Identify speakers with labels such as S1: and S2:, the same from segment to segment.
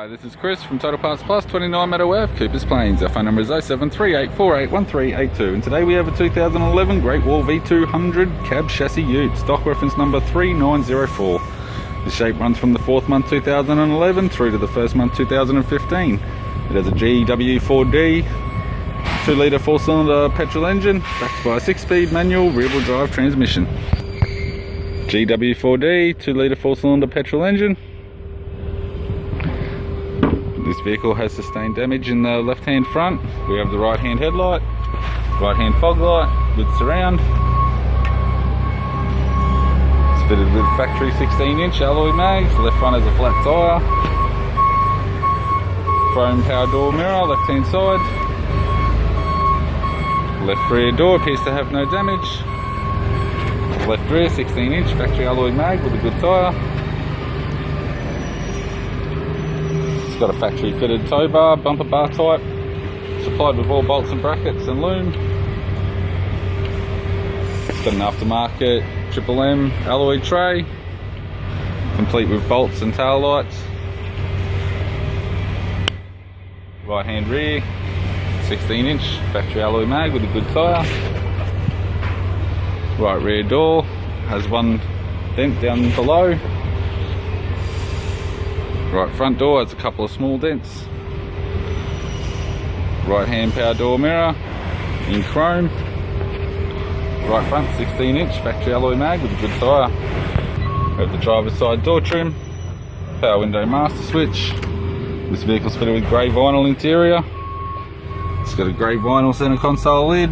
S1: Hi, this is Chris from Total Parts Plus, 29 Meadow Ave, Coopers Plains. Our phone number is 0738481382, and today we have a 2011 Great Wall V200 cab chassis ute, stock reference number 3904. The shape runs from the 4th month 2011 through to the 1st month 2015. It has a GW4D 2-litre 4-cylinder petrol engine backed by a 6-speed manual rear-wheel drive transmission. GW4D 2-litre 4-cylinder petrol engine. This vehicle has sustained damage in the left-hand front. We have the right-hand headlight, right-hand fog light with surround. It's fitted with factory 16-inch alloy mags. Left front has a flat tyre. Chrome power door mirror, left-hand side. Left rear door appears to have no damage. Left rear 16-inch factory alloy mag with a good tyre. It's got a factory fitted tow bar, bumper bar type, supplied with all bolts and brackets and loom. It's got an aftermarket Triple M alloy tray, complete with bolts and tail lights. Right hand rear, 16-inch factory alloy mag with a good tyre. Right rear door has one dent down below. Right front door has a couple of small dents. Right hand power door mirror in chrome. Right front 16-inch factory alloy mag with a good tyre. We have the driver's side door trim, power window master switch. This vehicle's fitted with grey vinyl interior. It's got a grey vinyl centre console lid,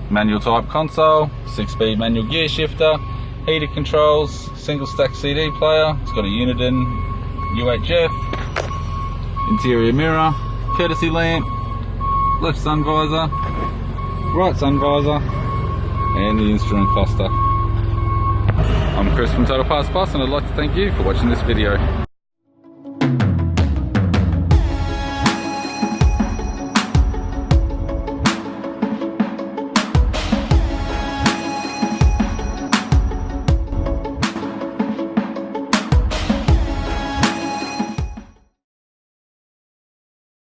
S1: manual type console, 6-speed manual gear shifter, heated controls, single stack CD player. It's got a Uniden UHF, interior mirror, courtesy lamp, left sun visor, right sun visor, and the instrument cluster. I'm Chris from Total Parts Plus, and I'd like to thank you for watching this video.